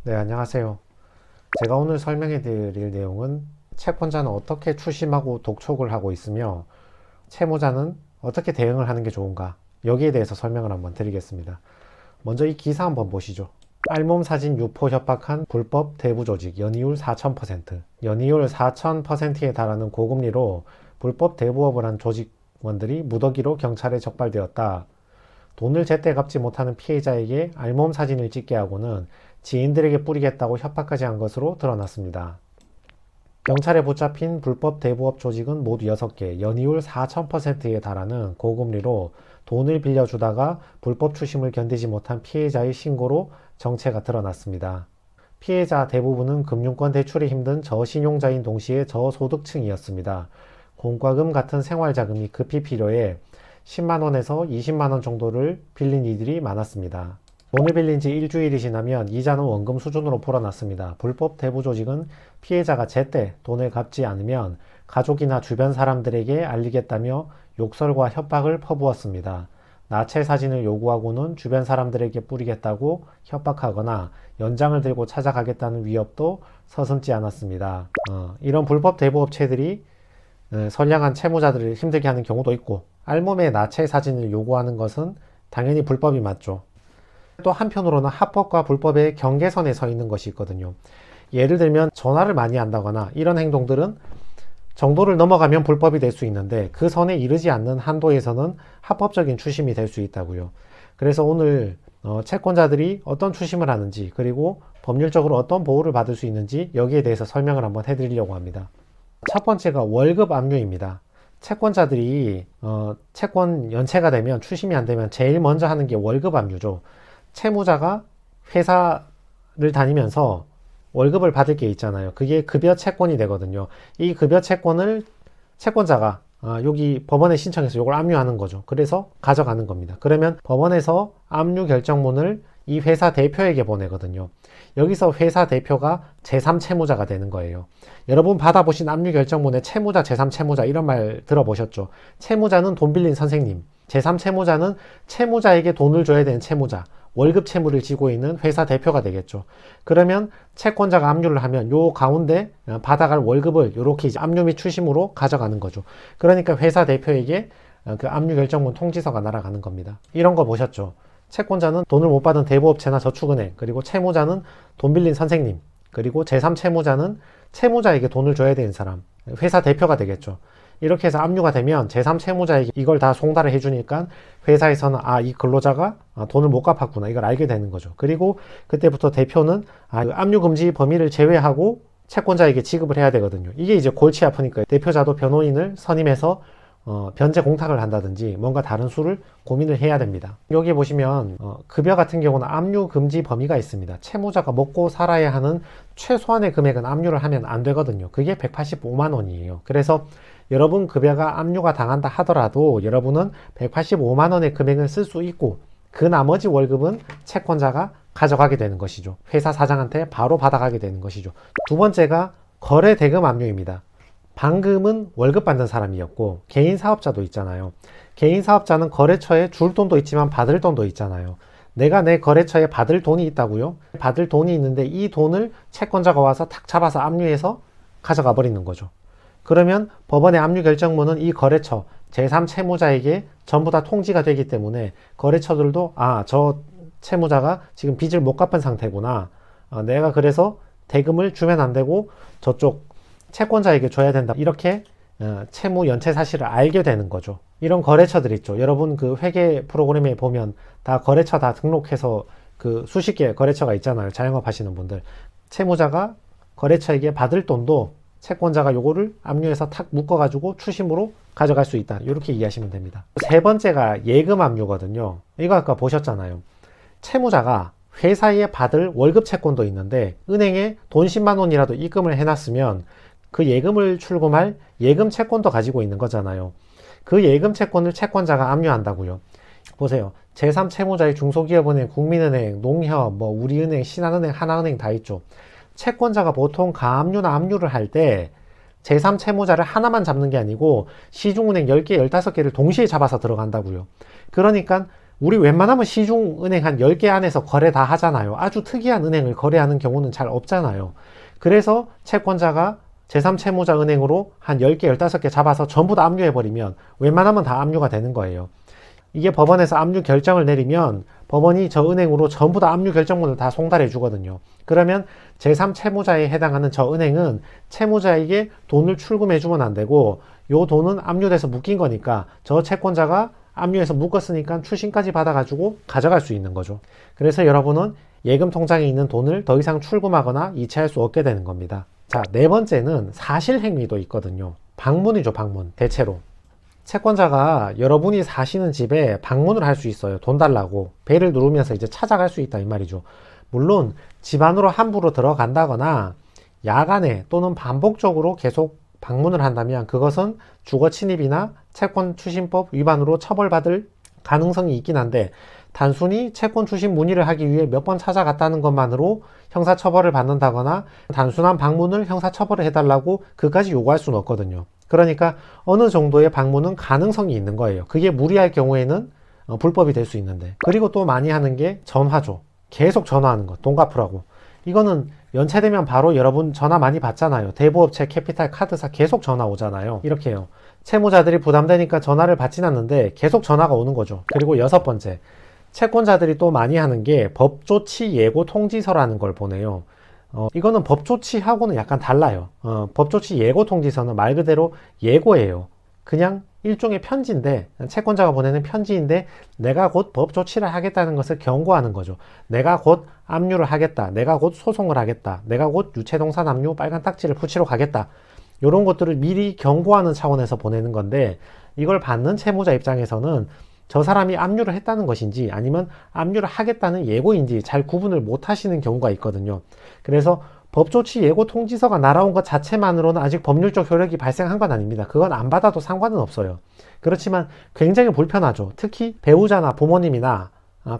네, 안녕하세요. 제가 오늘 설명해 드릴 내용은 채권자는 어떻게 추심하고 독촉을 하고 있으며 채무자는 어떻게 대응을 하는 게 좋은가, 여기에 대해서 설명을 한번 드리겠습니다. 먼저 이 기사 한번 보시죠. 알몸 사진 유포 협박한 불법 대부 조직, 연이율 4000%. 연이율 4000%에 달하는 고금리로 불법 대부업을 한 조직원들이 무더기로 경찰에 적발되었다. 돈을 제때 갚지 못하는 피해자에게 알몸 사진을 찍게 하고는 지인들에게 뿌리겠다고 협박까지 한 것으로 드러났습니다. 경찰에 붙잡힌 불법 대부업 조직은 모두 6개, 연이율 4000%에 달하는 고금리로 돈을 빌려주다가 불법 추심을 견디지 못한 피해자의 신고로 정체가 드러났습니다. 피해자 대부분은 금융권 대출이 힘든 저신용자인 동시에 저소득층이었습니다. 공과금 같은 생활자금이 급히 필요해 10만원에서 20만원 정도를 빌린 이들이 많았습니다. 돈을 빌린 지 일주일이 지나면 이자는 원금 수준으로 불어났습니다. 불법 대부 조직은 피해자가 제때 돈을 갚지 않으면 가족이나 주변 사람들에게 알리겠다며 욕설과 협박을 퍼부었습니다. 나체 사진을 요구하고는 주변 사람들에게 뿌리겠다고 협박하거나 연장을 들고 찾아가겠다는 위협도 서슴지 않았습니다. 이런 불법 대부 업체들이 선량한 채무자들을 힘들게 하는 경우도 있고, 알몸의 나체 사진을 요구하는 것은 당연히 불법이 맞죠. 또 한편으로는 합법과 불법의 경계선에 서 있는 것이 있거든요. 예를 들면 전화를 많이 한다거나 이런 행동들은 정도를 넘어가면 불법이 될 수 있는데 그 선에 이르지 않는 한도에서는 합법적인 추심이 될 수 있다고요. 그래서 오늘 채권자들이 어떤 추심을 하는지, 그리고 법률적으로 어떤 보호를 받을 수 있는지 여기에 대해서 설명을 한번 해드리려고 합니다. 첫 번째가 월급 압류입니다. 채권자들이 채권 연체가 되면, 추심이 안 되면 제일 먼저 하는 게 월급 압류죠. 채무자가 회사를 다니면서 월급을 받을 게 있잖아요. 그게 급여 채권이 되거든요. 이 급여 채권을 채권자가 여기 법원에 신청해서 이걸 압류하는 거죠. 그래서 가져가는 겁니다. 그러면 법원에서 압류 결정문을 이 회사 대표에게 보내거든요. 여기서 회사 대표가 제3채무자가 되는 거예요. 여러분 받아보신 압류 결정문에 채무자, 제3채무자 이런 말 들어보셨죠? 채무자는 돈 빌린 선생님, 제3채무자는 채무자에게 돈을 줘야 되는 채무자, 월급 채무를 지고 있는 회사 대표가 되겠죠. 그러면 채권자가 압류를 하면 요 가운데 받아갈 월급을 이렇게 이제 압류 및 추심으로 가져가는 거죠. 그러니까 회사 대표에게 그 압류 결정문 통지서가 날아가는 겁니다. 이런 거 보셨죠? 채권자는 돈을 못 받은 대부업체나 저축은행, 그리고 채무자는 돈 빌린 선생님, 그리고 제3채무자는 채무자에게 돈을 줘야 되는 사람, 회사 대표가 되겠죠. 이렇게 해서 압류가 되면 제3채무자에게 이걸 다 송달을 해주니까 회사에서는 이 근로자가 돈을 못 갚았구나, 이걸 알게 되는 거죠. 그리고 그때부터 대표는 압류금지 범위를 제외하고 채권자에게 지급을 해야 되거든요. 이게 이제 골치 아프니까 대표자도 변호인을 선임해서 변제 공탁을 한다든지 뭔가 다른 수를 고민을 해야 됩니다. 여기 보시면 급여 같은 경우는 압류 금지 범위가 있습니다. 채무자가 먹고 살아야 하는 최소한의 금액은 압류를 하면 안 되거든요. 그게 185만 원이에요. 그래서 여러분 급여가 압류가 당한다 하더라도 여러분은 185만 원의 금액을 쓸 수 있고, 그 나머지 월급은 채권자가 가져가게 되는 것이죠. 회사 사장한테 바로 받아가게 되는 것이죠. 두 번째가 거래 대금 압류입니다. 방금은 월급 받는 사람이었고, 개인 사업자도 있잖아요. 개인 사업자는 거래처에 줄 돈도 있지만 받을 돈도 있잖아요. 내가 내 거래처에 받을 돈이 있다고요? 받을 돈이 있는데 이 돈을 채권자가 와서 탁 잡아서 압류해서 가져가 버리는 거죠. 그러면 법원의 압류 결정문은 이 거래처 제3채무자에게 전부 다 통지가 되기 때문에 거래처들도 저 채무자가 지금 빚을 못 갚은 상태구나, 내가 그래서 대금을 주면 안 되고 저쪽 채권자에게 줘야 된다, 이렇게 채무 연체 사실을 알게 되는 거죠. 이런 거래처들 있죠. 여러분 그 회계 프로그램에 보면 다 거래처 다 등록해서 그 수십 개 거래처가 있잖아요. 자영업 하시는 분들. 채무자가 거래처에게 받을 돈도 채권자가 요거를 압류해서 탁 묶어가지고 추심으로 가져갈 수 있다, 이렇게 이해하시면 됩니다. 세 번째가 예금 압류거든요. 이거 아까 보셨잖아요. 채무자가 회사에 받을 월급 채권도 있는데 은행에 돈 10만 원이라도 입금을 해놨으면 그 예금을 출금할 예금 채권도 가지고 있는 거잖아요. 그 예금 채권을 채권자가 압류한다고요. 보세요. 제3채무자의 중소기업은행, 국민은행, 농협, 우리은행, 신한은행, 하나은행 다 있죠. 채권자가 보통 가압류나 압류를 할 때 제3채무자를 하나만 잡는 게 아니고 시중은행 10개, 15개를 동시에 잡아서 들어간다고요. 그러니까 우리 웬만하면 시중은행 한 10개 안에서 거래 다 하잖아요. 아주 특이한 은행을 거래하는 경우는 잘 없잖아요. 그래서 채권자가 제3채무자 은행으로 한 10개, 15개 잡아서 전부 다 압류해버리면 웬만하면 다 압류가 되는 거예요. 이게 법원에서 압류 결정을 내리면 법원이 저 은행으로 전부 다 압류 결정문을 다 송달해 주거든요. 그러면 제3채무자에 해당하는 저 은행은 채무자에게 돈을 출금해 주면 안 되고 요 돈은 압류돼서 묶인 거니까 저 채권자가 압류해서 묶었으니까 추심까지 받아가지고 가져갈 수 있는 거죠. 그래서 여러분은 예금 통장에 있는 돈을 더 이상 출금하거나 이체할 수 없게 되는 겁니다. 자, 네 번째는 사실행위도 있거든요. 방문이죠, 방문. 대체로. 채권자가 여러분이 사시는 집에 방문을 할 수 있어요. 돈 달라고. 벨을 누르면서 이제 찾아갈 수 있다 이 말이죠. 물론 집 안으로 함부로 들어간다거나 야간에 또는 반복적으로 계속 방문을 한다면 그것은 주거 침입이나 채권 추심법 위반으로 처벌받을 가능성이 있긴 한데 단순히 채권 추심 문의를 하기 위해 몇 번 찾아갔다는 것만으로 형사처벌을 받는다거나 단순한 방문을 형사처벌을 해달라고 그까지 요구할 수는 없거든요. 그러니까 어느 정도의 방문은 가능성이 있는 거예요. 그게 무리할 경우에는 불법이 될 수 있는데. 그리고 또 많이 하는 게 전화죠. 계속 전화하는 거. 돈 갚으라고. 이거는 연체되면 바로 여러분 전화 많이 받잖아요. 대부업체, 캐피탈, 카드사 계속 전화 오잖아요. 이렇게 해요. 채무자들이 부담되니까 전화를 받진 않는데 계속 전화가 오는 거죠. 그리고 여섯 번째, 채권자들이 또 많이 하는 게 법조치 예고 통지서라는 걸 보내요. 이거는 법조치하고는 약간 달라요. 법조치 예고 통지서는 말 그대로 예고예요. 그냥 일종의 편지인데, 채권자가 보내는 편지인데 내가 곧 법조치를 하겠다는 것을 경고하는 거죠. 내가 곧 압류를 하겠다. 내가 곧 소송을 하겠다. 내가 곧 유체동산 압류 빨간 딱지를 붙이러 가겠다. 이런 것들을 미리 경고하는 차원에서 보내는 건데 이걸 받는 채무자 입장에서는 저 사람이 압류를 했다는 것인지 아니면 압류를 하겠다는 예고인지 잘 구분을 못 하시는 경우가 있거든요. 그래서 법조치 예고 통지서가 날아온 것 자체만으로는 아직 법률적 효력이 발생한 건 아닙니다. 그건 안 받아도 상관은 없어요. 그렇지만 굉장히 불편하죠. 특히 배우자나 부모님이나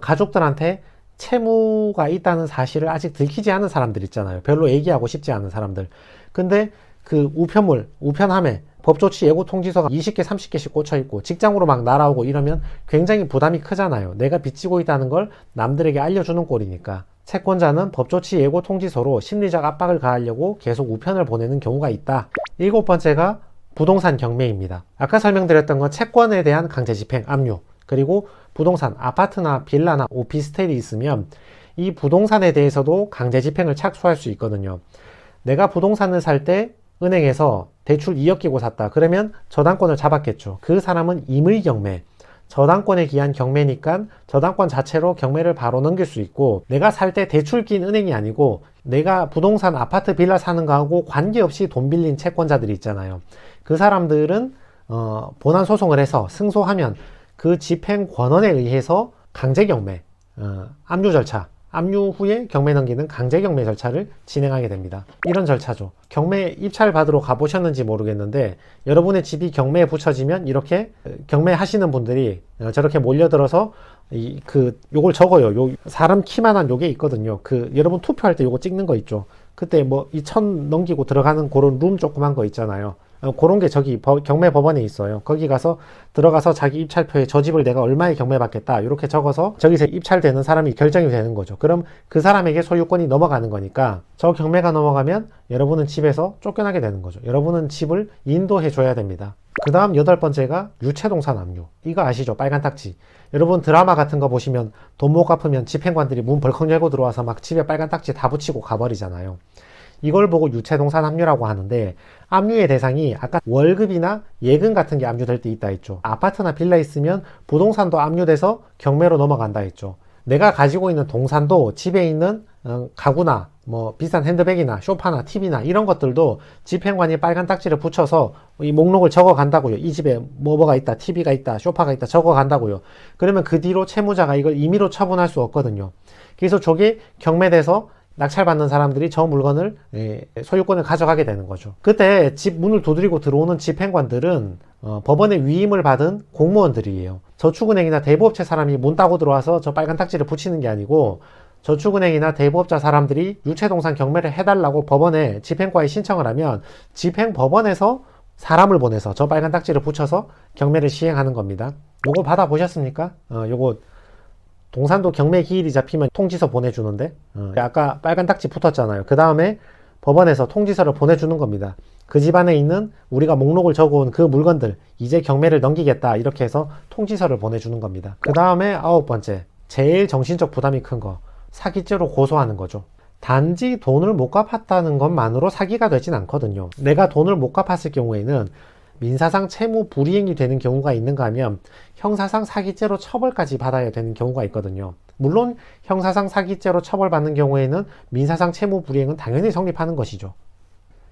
가족들한테 채무가 있다는 사실을 아직 들키지 않은 사람들 있잖아요. 별로 얘기하고 싶지 않은 사람들. 근데 그 우편물, 우편함에 법조치 예고 통지서가 20개, 30개씩 꽂혀있고 직장으로 막 날아오고 이러면 굉장히 부담이 크잖아요. 내가 빚지고 있다는 걸 남들에게 알려주는 꼴이니까. 채권자는 법조치 예고 통지서로 심리적 압박을 가하려고 계속 우편을 보내는 경우가 있다. 일곱 번째가 부동산 경매입니다. 아까 설명드렸던 건 채권에 대한 강제 집행, 압류, 그리고 부동산, 아파트나 빌라나 오피스텔이 있으면 이 부동산에 대해서도 강제 집행을 착수할 수 있거든요. 내가 부동산을 살 때 은행에서 대출 2억 끼고 샀다. 그러면 저당권을 잡았겠죠. 그 사람은 임의경매, 저당권에 기한 경매니까 저당권 자체로 경매를 바로 넘길 수 있고 내가 살 때 대출 낀 은행이 아니고 내가 부동산 아파트 빌라 사는 거하고 관계없이 돈 빌린 채권자들이 있잖아요. 그 사람들은 본안 소송을 해서 승소하면 그 집행 권한에 의해서 강제 경매, 압류 절차, 압류 후에 경매 넘기는 강제 경매 절차를 진행하게 됩니다. 이런 절차죠. 경매 입찰 받으러 가보셨는지 모르겠는데 여러분의 집이 경매에 붙여지면 이렇게 경매하시는 분들이 저렇게 몰려들어서 요걸 적어요. 요 사람 키만한 요게 있거든요. 여러분 투표할 때 요거 찍는 거 있죠. 그때 뭐 2,000 넘기고 들어가는 그런 룸 조그만 거 있잖아요. 그런 게 저기 경매 법원에 있어요. 거기 가서 들어가서 자기 입찰표에 저 집을 내가 얼마에 경매받겠다 이렇게 적어서 저기서 입찰되는 사람이 결정이 되는 거죠. 그럼 그 사람에게 소유권이 넘어가는 거니까 저 경매가 넘어가면 여러분은 집에서 쫓겨나게 되는 거죠. 여러분은 집을 인도해 줘야 됩니다. 그 다음 여덟 번째가 유체동산 압류. 이거 아시죠? 빨간 딱지. 여러분 드라마 같은 거 보시면 돈 못 갚으면 집행관들이 문 벌컥 열고 들어와서 막 집에 빨간 딱지 다 붙이고 가버리잖아요. 이걸 보고 유체동산 압류라고 하는데 압류의 대상이 아까 월급이나 예금 같은 게 압류될 때 있다 했죠. 아파트나 빌라 있으면 부동산도 압류돼서 경매로 넘어간다 했죠. 내가 가지고 있는 동산도 집에 있는 가구나 뭐 비싼 핸드백이나 소파나 TV나 이런 것들도 집행관이 빨간 딱지를 붙여서 이 목록을 적어 간다고요. 이 집에 뭐가 있다, TV가 있다, 소파가 있다 적어 간다고요. 그러면 그 뒤로 채무자가 이걸 임의로 처분할 수 없거든요. 그래서 저게 경매돼서 낙찰받는 사람들이 저 물건을 소유권을 가져가게 되는 거죠. 그때 집 문을 두드리고 들어오는 집행관들은 법원의 위임을 받은 공무원들이에요. 저축은행이나 대부업체 사람이 문 따고 들어와서 저 빨간 딱지를 붙이는 게 아니고 저축은행이나 대부업자 사람들이 유체동산 경매를 해달라고 법원에 집행과에 신청을 하면 집행법원에서 사람을 보내서 저 빨간 딱지를 붙여서 경매를 시행하는 겁니다. 요거 받아보셨습니까? 요거 동산도 경매 기일이 잡히면 통지서 보내주는데 아까 빨간 딱지 붙었잖아요. 그 다음에 법원에서 통지서를 보내주는 겁니다. 그 집안에 있는 우리가 목록을 적어온 그 물건들 이제 경매를 넘기겠다 이렇게 해서 통지서를 보내주는 겁니다. 그 다음에 9번째, 제일 정신적 부담이 큰 거, 사기죄로 고소하는 거죠. 단지 돈을 못 갚았다는 것만으로 사기가 되진 않거든요. 내가 돈을 못 갚았을 경우에는 민사상 채무 불이행이 되는 경우가 있는가 하면 형사상 사기죄로 처벌까지 받아야 되는 경우가 있거든요. 물론 형사상 사기죄로 처벌받는 경우에는 민사상 채무 불이행은 당연히 성립하는 것이죠.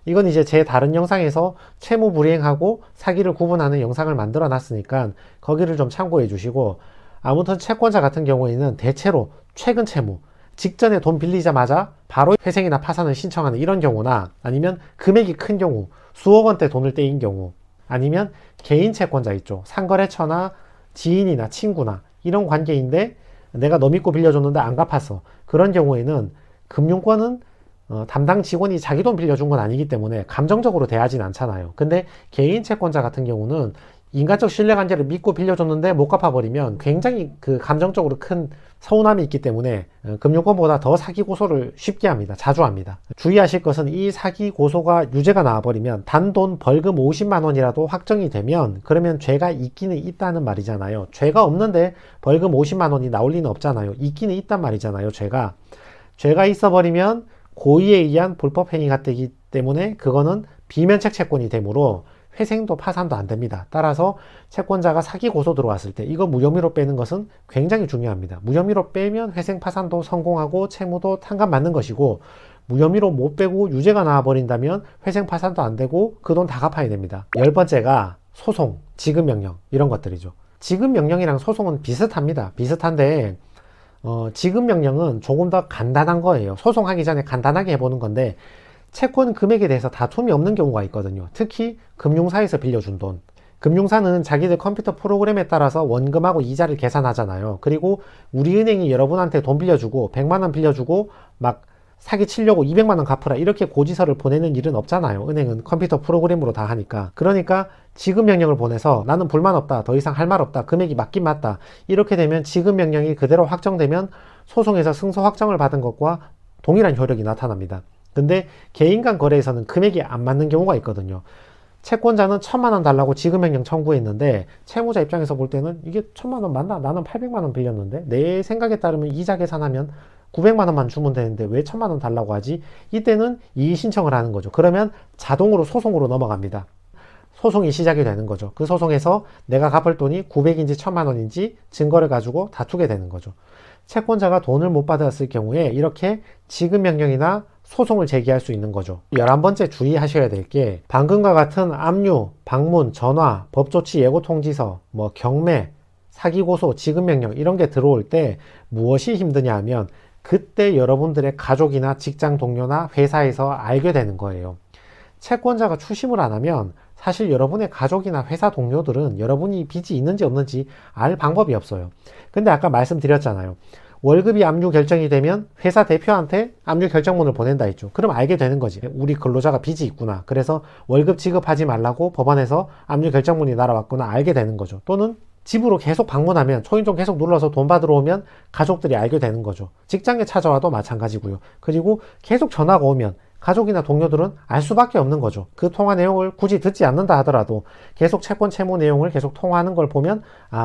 이건 이제 제 다른 영상에서 채무 불이행하고 사기를 구분하는 영상을 만들어 놨으니까 거기를 좀 참고해 주시고, 아무튼 채권자 같은 경우에는 대체로 최근 채무, 직전에 돈 빌리자마자 바로 회생이나 파산을 신청하는 이런 경우나, 아니면 금액이 큰 경우, 수억 원대 돈을 떼인 경우, 아니면 개인 채권자 있죠. 상거래처나 지인이나 친구나 이런 관계인데 내가 너 믿고 빌려줬는데 안 갚았어. 그런 경우에는 금융권은 담당 직원이 자기 돈 빌려준 건 아니기 때문에 감정적으로 대하진 않잖아요. 근데 개인 채권자 같은 경우는 인간적 신뢰관계를 믿고 빌려줬는데 못 갚아버리면 굉장히 그 감정적으로 큰 서운함이 있기 때문에 금융권보다 더 사기 고소를 쉽게 합니다. 자주 합니다. 주의하실 것은 이 사기 고소가 유죄가 나와버리면 단돈 벌금 50만 원이라도 확정이 되면 그러면 죄가 있기는 있다는 말이잖아요. 죄가 없는데 벌금 50만 원이 나올 리는 없잖아요. 있기는 있단 말이잖아요. 죄가 있어버리면 고의에 의한 불법 행위가 되기 때문에 그거는 비면책 채권이 되므로 회생도 파산도 안 됩니다. 따라서 채권자가 사기 고소 들어왔을 때 이거 무혐의로 빼는 것은 굉장히 중요합니다. 무혐의로 빼면 회생 파산도 성공하고 채무도 탕감받는 것이고, 무혐의로 못 빼고 유죄가 나와버린다면 회생 파산도 안 되고 그 돈 다 갚아야 됩니다. 10번째가 소송, 지급명령 이런 것들이죠. 지급명령이랑 소송은 비슷합니다. 비슷한데 지급명령은 조금 더 간단한 거예요. 소송하기 전에 간단하게 해보는 건데 채권 금액에 대해서 다툼이 없는 경우가 있거든요. 특히 금융사에서 빌려준 돈. 금융사는 자기들 컴퓨터 프로그램에 따라서 원금하고 이자를 계산하잖아요. 그리고 우리 은행이 여러분한테 돈 빌려주고 100만 원 빌려주고 막 사기 치려고 200만 원 갚으라 이렇게 고지서를 보내는 일은 없잖아요. 은행은 컴퓨터 프로그램으로 다 하니까. 그러니까 지급명령을 보내서 나는 불만 없다, 더 이상 할 말 없다, 금액이 맞긴 맞다, 이렇게 되면 지급명령이 그대로 확정되면 소송에서 승소 확정을 받은 것과 동일한 효력이 나타납니다. 근데 개인 간 거래에서는 금액이 안 맞는 경우가 있거든요. 채권자는 1,000만 원 달라고 지급명령 청구했는데 채무자 입장에서 볼 때는 이게 1,000만 원 맞나? 나는 800만 원 빌렸는데 내 생각에 따르면 이자 계산하면 900만 원만 주면 되는데 왜 1,000만 원 달라고 하지? 이때는 이의 신청을 하는 거죠. 그러면 자동으로 소송으로 넘어갑니다. 소송이 시작이 되는 거죠. 그 소송에서 내가 갚을 돈이 900인지 1,000만 원인지 증거를 가지고 다투게 되는 거죠. 채권자가 돈을 못 받았을 경우에 이렇게 지급명령이나 소송을 제기할 수 있는 거죠. 11번째 주의하셔야 될 게, 방금과 같은 압류, 방문, 전화, 법조치 예고 통지서, 경매, 사기고소, 지급명령 이런 게 들어올 때 무엇이 힘드냐 하면 그때 여러분들의 가족이나 직장 동료나 회사에서 알게 되는 거예요. 채권자가 추심을 안 하면 사실 여러분의 가족이나 회사 동료들은 여러분이 빚이 있는지 없는지 알 방법이 없어요. 근데 아까 말씀드렸잖아요. 월급이 압류 결정이 되면 회사 대표한테 압류 결정문을 보낸다 했죠. 그럼 알게 되는 거지. 우리 근로자가 빚이 있구나. 그래서 월급 지급하지 말라고 법원에서 압류 결정문이 날아왔구나. 알게 되는 거죠. 또는 집으로 계속 방문하면, 초인종 계속 눌러서 돈 받으러 오면 가족들이 알게 되는 거죠. 직장에 찾아와도 마찬가지고요. 그리고 계속 전화가 오면 가족이나 동료들은 알 수밖에 없는 거죠. 그 통화 내용을 굳이 듣지 않는다 하더라도 계속 채권 채무 내용을 계속 통화하는 걸 보면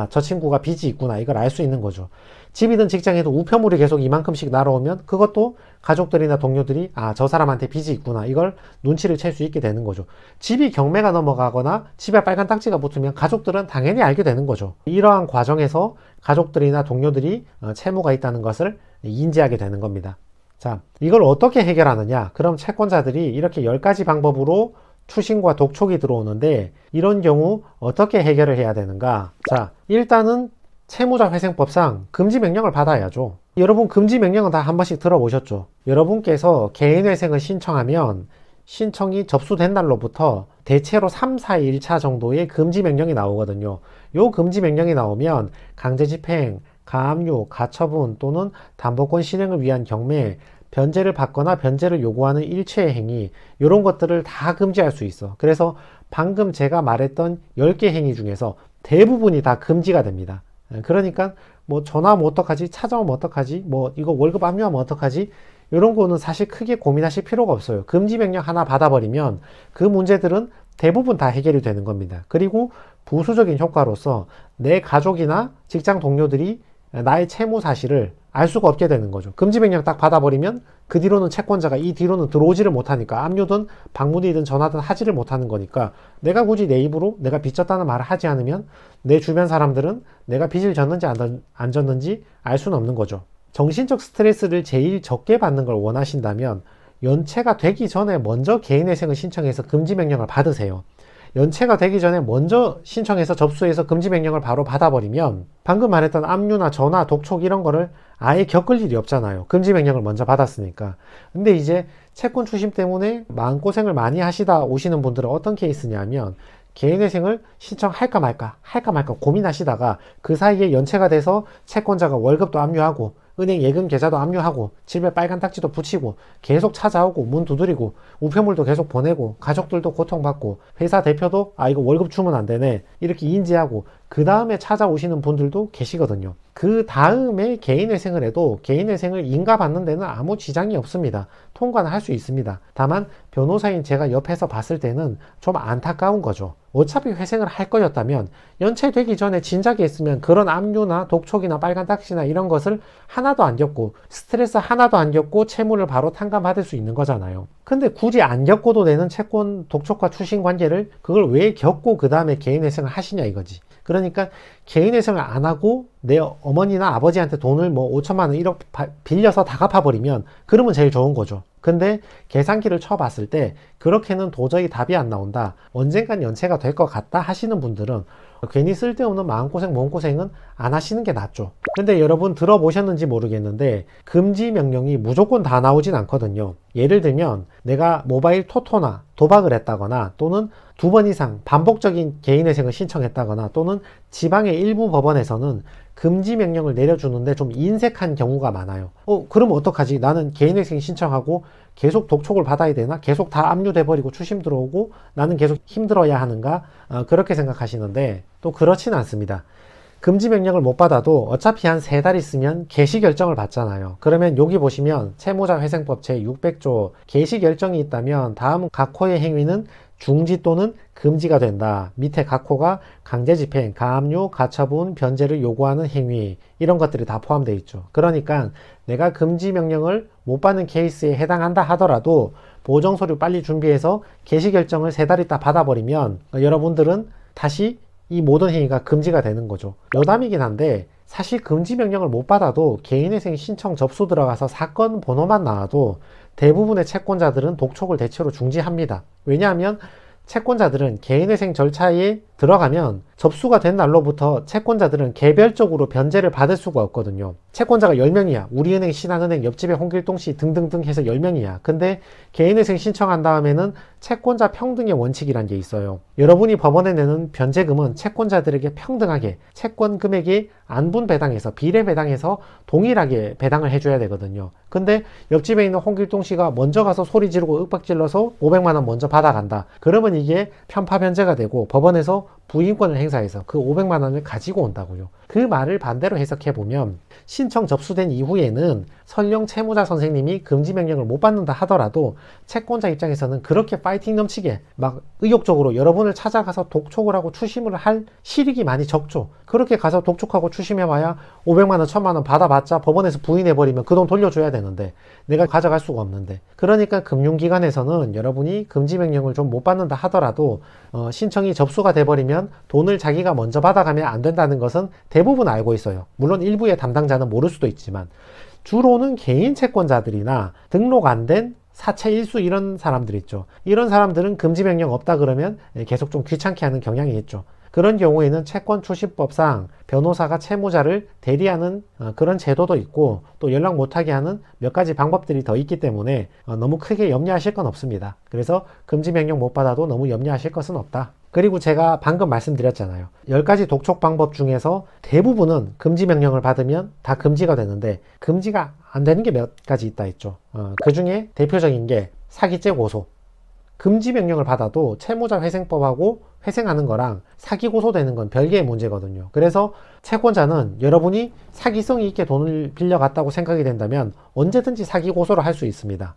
저 친구가 빚이 있구나, 이걸 알 수 있는 거죠. 집이든 직장에도 우편물이 계속 이만큼씩 날아오면 그것도 가족들이나 동료들이 저 사람한테 빚이 있구나, 이걸 눈치를 챌 수 있게 되는 거죠. 집이 경매가 넘어가거나 집에 빨간 딱지가 붙으면 가족들은 당연히 알게 되는 거죠. 이러한 과정에서 가족들이나 동료들이 채무가 있다는 것을 인지하게 되는 겁니다. 자, 이걸 어떻게 해결하느냐? 그럼 채권자들이 이렇게 10가지 방법으로 추심과 독촉이 들어오는데, 이런 경우 어떻게 해결을 해야 되는가? 자, 일단은 채무자회생법상 금지명령을 받아야죠. 여러분 금지명령은 다 한 번씩 들어보셨죠? 여러분께서 개인회생을 신청하면 신청이 접수된 날로부터 대체로 3, 4, 1차 정도의 금지명령이 나오거든요. 요 금지명령이 나오면 강제집행, 가압류, 가처분 또는 담보권 실행을 위한 경매, 변제를 받거나 변제를 요구하는 일체의 행위, 이런 것들을 다 금지할 수 있어. 그래서 방금 제가 말했던 10개 행위 중에서 대부분이 다 금지가 됩니다. 그러니까 뭐 전화하면 어떡하지? 찾아오면 어떡하지? 뭐 이거 월급 압류하면 어떡하지? 이런 거는 사실 크게 고민하실 필요가 없어요. 금지 명령 하나 받아버리면 그 문제들은 대부분 다 해결이 되는 겁니다. 그리고 부수적인 효과로서 내 가족이나 직장 동료들이 나의 채무 사실을 알 수가 없게 되는 거죠. 금지 명령 딱 받아버리면 그 뒤로는 채권자가 이 뒤로는 들어오지를 못하니까 압류든 방문이든 전화든 하지를 못하는 거니까 내가 굳이 내 입으로 내가 빚졌다는 말을 하지 않으면 내 주변 사람들은 내가 빚을 졌는지 안 졌는지 알 수는 없는 거죠. 정신적 스트레스를 제일 적게 받는 걸 원하신다면 연체가 되기 전에 먼저 개인회생을 신청해서 금지 명령을 받으세요. 연체가 되기 전에 먼저 신청해서 접수해서 금지 명령을 바로 받아버리면 방금 말했던 압류나 전화, 독촉 이런 거를 아예 겪을 일이 없잖아요. 금지 명령을 먼저 받았으니까. 근데 이제 채권 추심 때문에 마음고생을 많이 하시다 오시는 분들은 어떤 케이스냐면 개인회생을 신청할까 말까 고민하시다가 그 사이에 연체가 돼서 채권자가 월급도 압류하고 은행 예금 계좌도 압류하고 집에 빨간 딱지도 붙이고 계속 찾아오고 문 두드리고 우편물도 계속 보내고 가족들도 고통받고 회사 대표도 이거 월급 주면 안 되네 이렇게 인지하고 그 다음에 찾아오시는 분들도 계시거든요. 그 다음에 개인회생을 해도 개인회생을 인가받는 데는 아무 지장이 없습니다. 통과는 할 수 있습니다. 다만 변호사인 제가 옆에서 봤을 때는 좀 안타까운 거죠. 어차피 회생을 할 거였다면 연체되기 전에 진작에 했으면 그런 압류나 독촉이나 빨간 딱지나 이런 것을 하나도 안 겪고 스트레스 하나도 안 겪고 채무를 바로 탕감받을 수 있는 거잖아요. 근데 굳이 안 겪어도 되는 채권 독촉과 추심 관계를 그걸 왜 겪고 그 다음에 개인회생을 하시냐 이거지. 그러니까 개인회생을 안 하고 내 어머니나 아버지한테 돈을 뭐 5천만 원 1억 빌려서 다 갚아버리면 그러면 제일 좋은 거죠. 근데 계산기를 쳐봤을 때 그렇게는 도저히 답이 안 나온다. 언젠간 연체가 될 것 같다 하시는 분들은 괜히 쓸데없는 마음고생 몸고생은 안 하시는 게 낫죠. 근데 여러분 들어보셨는지 모르겠는데 금지 명령이 무조건 다 나오진 않거든요. 예를 들면 내가 모바일 토토나 도박을 했다거나 또는 2번 이상 반복적인 개인회생을 신청했다거나 또는 지방의 일부 법원에서는 금지 명령을 내려주는데 좀 인색한 경우가 많아요. 그럼 어떡하지? 나는 개인회생 신청하고 계속 독촉을 받아야 되나? 계속 다 압류돼 버리고 추심 들어오고 나는 계속 힘들어야 하는가? 그렇게 생각하시는데 또 그렇진 않습니다. 금지 명령을 못 받아도 어차피 한 3달 있으면 개시 결정을 받잖아요. 그러면 여기 보시면 채무자 회생법 제600조 개시 결정이 있다면 다음 각호의 행위는 중지 또는 금지가 된다. 밑에 각호가 강제집행, 가압류, 가처분, 변제를 요구하는 행위 이런 것들이 다 포함되어 있죠. 그러니까 내가 금지 명령을 못 받는 케이스에 해당한다 하더라도 보정서류 빨리 준비해서 개시 결정을 3달 있다 받아버리면 여러분들은 다시 이 모든 행위가 금지가 되는 거죠. 여담이긴 한데 사실 금지 명령을 못 받아도 개인회생 신청 접수 들어가서 사건 번호만 나와도 대부분의 채권자들은 독촉을 대체로 중지합니다. 왜냐하면 채권자들은 개인회생 절차에 들어가면 접수가 된 날로부터 채권자들은 개별적으로 변제를 받을 수가 없거든요. 채권자가 10명이야. 우리은행, 신한은행, 옆집에 홍길동씨 등등등 해서 10명이야. 근데 개인회생 신청한 다음에는 채권자 평등의 원칙이란 게 있어요. 여러분이 법원에 내는 변제금은 채권자들에게 평등하게 채권 금액이 안분 배당해서 비례 배당해서 동일하게 배당을 해줘야 되거든요. 근데 옆집에 있는 홍길동씨가 먼저 가서 소리 지르고 윽박질러서 500만 원 먼저 받아간다. 그러면 이게 편파 변제가 되고 법원에서 부인권을 행사해서 그 500만 원을 가지고 온다고요. 그 말을 반대로 해석해보면 신청 접수된 이후에는 설령 채무자 선생님이 금지 명령을 못 받는다 하더라도 채권자 입장에서는 그렇게 파이팅 넘치게 막 의욕적으로 여러분을 찾아가서 독촉을 하고 추심을 할 실익이 많이 적죠. 그렇게 가서 독촉하고 추심해봐야 500만 원, 1000만 원 받아봤자 법원에서 부인해버리면 그 돈 돌려줘야 되는데 내가 가져갈 수가 없는데 그러니까 금융기관에서는 여러분이 금지 명령을 좀 못 받는다 하더라도 신청이 접수가 돼버리면 돈을 자기가 먼저 받아가면 안 된다는 것은 대부분 알고 있어요. 물론 일부의 담당자는 모를 수도 있지만 주로는 개인 채권자들이나 등록 안 된 사채 일수 이런 사람들 있죠. 이런 사람들은 금지 명령 없다 그러면 계속 좀 귀찮게 하는 경향이 있죠. 그런 경우에는 채권추심법상 변호사가 채무자를 대리하는 그런 제도도 있고 또 연락 못하게 하는 몇 가지 방법들이 더 있기 때문에 너무 크게 염려하실 건 없습니다. 그래서 금지 명령 못 받아도 너무 염려하실 것은 없다. 그리고 제가 방금 말씀드렸잖아요. 10가지 독촉 방법 중에서 대부분은 금지 명령을 받으면 다 금지가 되는데 금지가 안 되는 게 몇 가지 있다 했죠. 그 중에 대표적인 게 사기죄 고소. 금지 명령을 받아도 채무자 회생법하고 회생하는 거랑 사기 고소되는 건 별개의 문제거든요. 그래서 채권자는 여러분이 사기성이 있게 돈을 빌려갔다고 생각이 된다면 언제든지 사기 고소를 할 수 있습니다.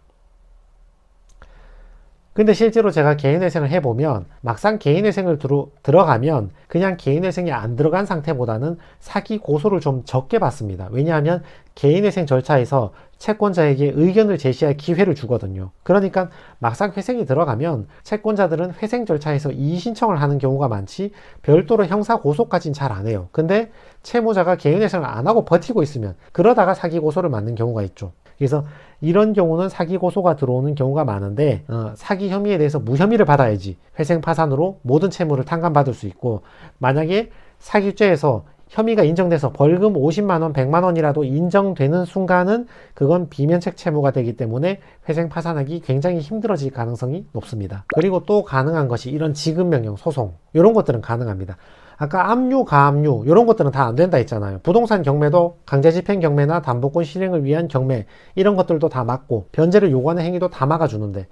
근데 실제로 제가 개인회생을 해보면 막상 개인회생을 들어가면 그냥 개인회생이 안 들어간 상태보다는 사기 고소를 좀 적게 받습니다. 왜냐하면 개인회생 절차에서 채권자에게 의견을 제시할 기회를 주거든요. 그러니까 막상 회생이 들어가면 채권자들은 회생 절차에서 이의 신청을 하는 경우가 많지 별도로 형사 고소까지는 잘 안 해요. 근데 채무자가 개인회생을 안 하고 버티고 있으면 그러다가 사기 고소를 맞는 경우가 있죠. 그래서 이런 경우는 사기 고소가 들어오는 경우가 많은데 사기 혐의에 대해서 무혐의를 받아야지 회생 파산으로 모든 채무를 탕감받을 수 있고, 만약에 사기죄에서 혐의가 인정돼서 벌금 50만원, 100만원이라도 인정되는 순간은 그건 비면책 채무가 되기 때문에 회생 파산하기 굉장히 힘들어질 가능성이 높습니다. 그리고 또 가능한 것이 이런 지급명령, 소송, 이런 것들은 가능합니다. 아까 압류, 가압류 이런 것들은 다 안 된다 했잖아요. 부동산 경매도 강제집행 경매나 담보권 실행을 위한 경매 이런 것들도 다 막고 변제를 요구하는 행위도 다 막아주는데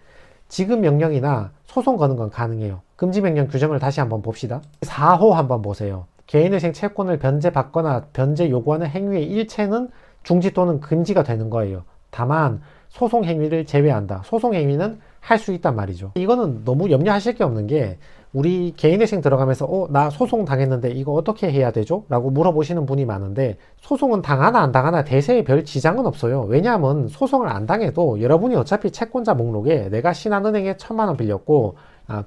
지급명령이나 소송 거는 건 가능해요. 금지명령 규정을 다시 한번 봅시다. 4호 한번 보세요. 개인회생 채권을 변제받거나 변제 요구하는 행위의 일체는 중지 또는 금지가 되는 거예요. 다만 소송 행위를 제외한다. 소송 행위는 할 수 있단 말이죠. 이거는 너무 염려하실 게 없는 게, 우리 개인회생 들어가면서 나 소송 당했는데 이거 어떻게 해야 되죠? 라고 물어보시는 분이 많은데, 소송은 당하나 안 당하나 대세에 별 지장은 없어요. 왜냐하면 소송을 안 당해도 여러분이 어차피 채권자 목록에 내가 신한은행에 1,000만원 빌렸고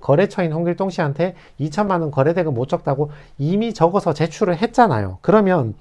거래처인 홍길동 씨한테 2천만원 거래대금 못 적다고 이미 적어서 제출을 했잖아요. 그러면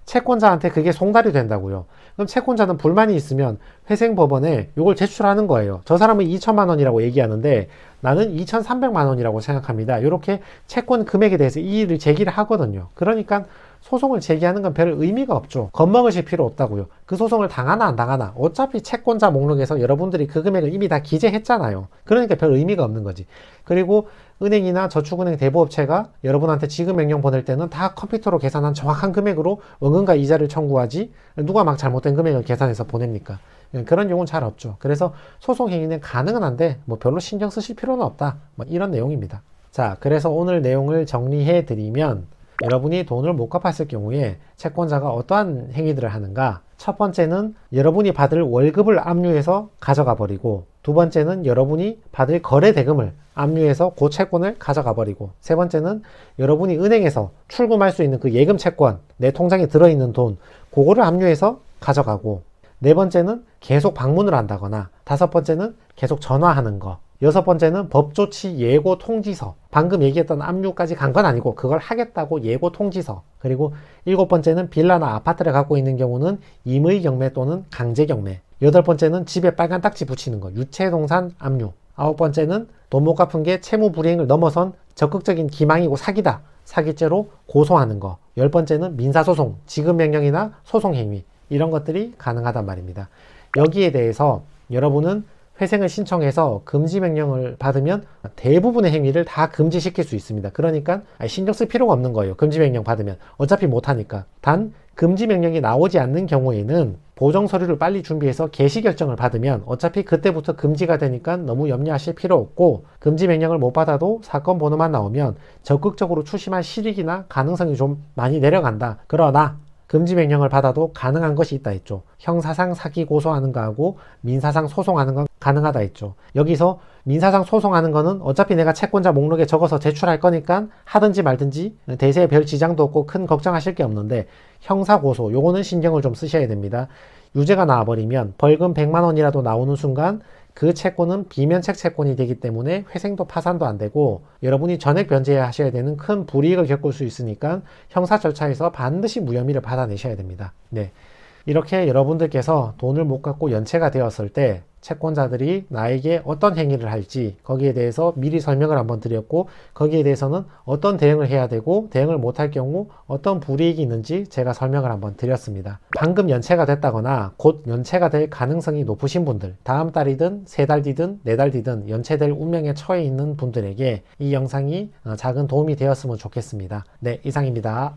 채권자한테 그게 송달이 된다고요. 그럼 채권자는 불만이 있으면 회생법원에 이걸 제출하는 거예요. 저 사람은 2천만 원이라고 얘기하는데 나는 2,300만 원이라고 생각합니다. 이렇게 채권 금액에 대해서 이의를 제기를 하거든요. 그러니까 소송을 제기하는 건 별 의미가 없죠. 겁먹으실 필요 없다고요. 그 소송을 당하나 안 당하나 어차피 채권자 목록에서 여러분들이 그 금액을 이미 다 기재했잖아요. 그러니까 별 의미가 없는 거지. 그리고 은행이나 저축은행 대부업체가 여러분한테 지급명령 보낼 때는 다 컴퓨터로 계산한 정확한 금액으로 원금과 이자를 청구하지 누가 막 잘못된 금액을 계산해서 보냅니까? 그런 경우는 잘 없죠. 그래서 소송 행위는 가능은 한데 뭐 별로 신경 쓰실 필요는 없다. 뭐 이런 내용입니다. 자, 그래서 오늘 내용을 정리해 드리면, 여러분이 돈을 못 갚았을 경우에 채권자가 어떠한 행위들을 하는가? 첫 번째는 여러분이 받을 월급을 압류해서 가져가 버리고, 두 번째는 여러분이 받을 거래 대금을 압류해서 그 채권을 가져가 버리고, 세 번째는 여러분이 은행에서 출금할 수 있는 그 예금 채권, 내 통장에 들어있는 돈, 그거를 압류해서 가져가고, 네 번째는 계속 방문을 한다거나, 다섯 번째는 계속 전화하는 거, 여섯 번째는 법조치 예고 통지서, 방금 얘기했던 압류까지 간 건 아니고 그걸 하겠다고 예고 통지서, 그리고 일곱 번째는 빌라나 아파트를 갖고 있는 경우는 임의 경매 또는 강제 경매, 여덟 번째는 집에 빨간 딱지 붙이는 거, 유체동산 압류, 아홉 번째는 돈 못 갚은 게 채무 불이행을 넘어선 적극적인 기망이고 사기다, 사기죄로 고소하는 거, 열 번째는 민사소송, 지급명령이나 소송행위, 이런 것들이 가능하단 말입니다. 여기에 대해서 여러분은 회생을 신청해서 금지명령을 받으면 대부분의 행위를 다 금지시킬 수 있습니다. 그러니까 신경 쓸 필요가 없는 거예요. 금지명령 받으면 어차피 못하니까. 단 금지명령이 나오지 않는 경우에는 보정서류를 빨리 준비해서 개시결정을 받으면 어차피 그때부터 금지가 되니까 너무 염려하실 필요 없고, 금지명령을 못 받아도 사건 번호만 나오면 적극적으로 추심할 실익이나 가능성이 좀 많이 내려간다. 그러나 금지명령을 받아도 가능한 것이 있다 했죠. 형사상 사기 고소하는 거하고 민사상 소송하는 건 가능하다 했죠. 여기서 민사상 소송하는 거는 어차피 내가 채권자 목록에 적어서 제출할 거니까 하든지 말든지 대세에 별 지장도 없고 큰 걱정하실 게 없는데, 형사 고소 요거는 신경을 좀 쓰셔야 됩니다. 유죄가 나와버리면 벌금 100만 원이라도 나오는 순간 그 채권은 비면책 채권이 되기 때문에 회생도 파산도 안 되고 여러분이 전액 변제하셔야 되는 큰 불이익을 겪을 수 있으니까 형사 절차에서 반드시 무혐의를 받아내셔야 됩니다. 네. 이렇게 여러분들께서 돈을 못 갚고 연체가 되었을 때 채권자들이 나에게 어떤 행위를 할지 거기에 대해서 미리 설명을 한번 드렸고, 거기에 대해서는 어떤 대응을 해야 되고 대응을 못할 경우 어떤 불이익이 있는지 제가 설명을 한번 드렸습니다. 방금 연체가 됐다거나 곧 연체가 될 가능성이 높으신 분들, 다음 달이든 세 달 뒤든 네 달 뒤든 연체될 운명에 처해 있는 분들에게 이 영상이 작은 도움이 되었으면 좋겠습니다. 네, 이상입니다.